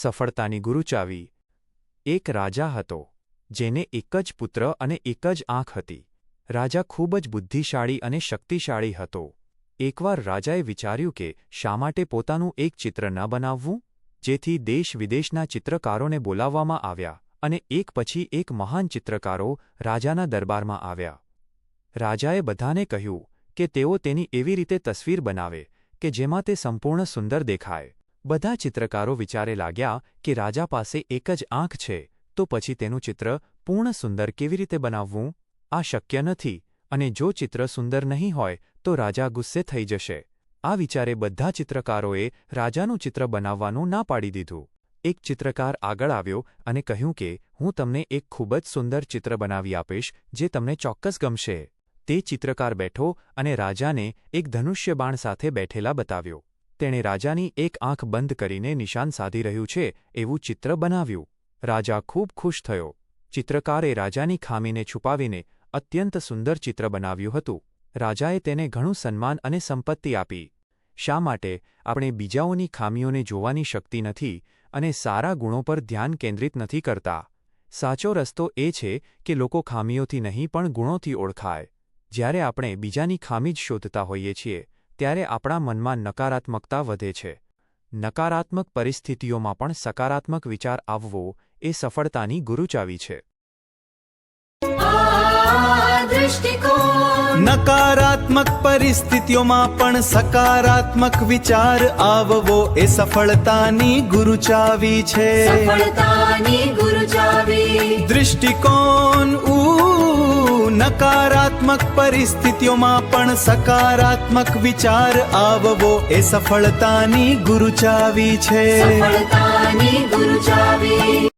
સફળતાની ગુરુચાવી। એક રાજા હતો, જેને એક જ પુત્ર અને એક જ આંખ હતી। રાજા ખૂબ જ બુદ્ધિશાળી અને શક્તિશાળી હતો। એકવાર રાજાએ વિચાર્યું કે શા માટે પોતાનું એક ચિત્ર ન બનાવવું, જેથી દેશ-વિદેશના ચિત્રકારોને બોલાવવામાં આવ્યા અને એક પછી એક મહાન ચિત્રકારો રાજાના દરબારમાં આવ્યા। રાજાએ બધાને કહ્યું કે તેઓ તેની એવી રીતે તસવીર બનાવે કે જેમાં તે સંપૂર્ણ સુંદર દેખાય। બધા ચિત્રકારો વિચારે લાગ્યા કે રાજા પાસે એક જ આંખ છે, તો પછી તેનું ચિત્ર પૂર્ણ સુંદર કેવી રીતે બનાવવું? આ શક્ય નથી, અને જો ચિત્ર સુંદર નહીં હોય તો રાજા ગુસ્સે થઈ જશે। આ વિચારે બધા ચિત્રકારોએ રાજાનું ચિત્ર બનાવવાનું ના પાડી દીધું। એક ચિત્રકાર આગળ આવ્યો અને કહ્યું કે હું તમને એક ખૂબ જ સુંદર ચિત્ર બનાવી આપીશ જે તમને ચોક્કસ ગમશે। તે ચિત્રકાર બેઠો અને રાજાને એક ધનુષ્ય બાણ સાથે બેઠેલા બતાવ્યો। તેણે રાજાની એક આંખ બંધ કરીને નિશાન સાધી રહ્યું છે એવું ચિત્ર બનાવ્યું। રાજા ખૂબ ખુશ થયો। ચિત્રકારે રાજાની ખામીને છુપાવીને અત્યંત સુંદર ચિત્ર બનાવ્યું હતું। રાજાએ તેને ઘણું સન્માન અને સંપત્તિ આપી। શા માટે આપણે બીજાઓની ખામીઓને જોવાની શક્તિ નથી અને સારા ગુણો પર ધ્યાન કેન્દ્રિત નથી કરતા? સાચો રસ્તો એ છે કે લોકો ખામીઓથી નહીં પણ ગુણોથી ઓળખાય। જ્યારે આપણે બીજાની ખામી જ શોધતા હોઈએ છીએ ત્યારે આપણા મનમાં નકારાત્મકતા વધે છે। નકારાત્મક પરિસ્થિતિઓમાં પણ સકારાત્મક વિચાર આવવો એ સફળતાની ગુરુચાવી છે। નકારાત્મક પરિસ્થિતિઓમાં પણ સકારાત્મક વિચાર આવવો એ સફળતાની ગુરુચાવી છે। સફળતાની ગુરુચાવી દૃષ્ટિકોણ નકારાત્મક પરિસ્થિતિઓમાં પણ સકારાત્મક વિચાર આવવો એ સફળતાની ગુરુચાવી છે। સફળતાની ગુરુચાવી।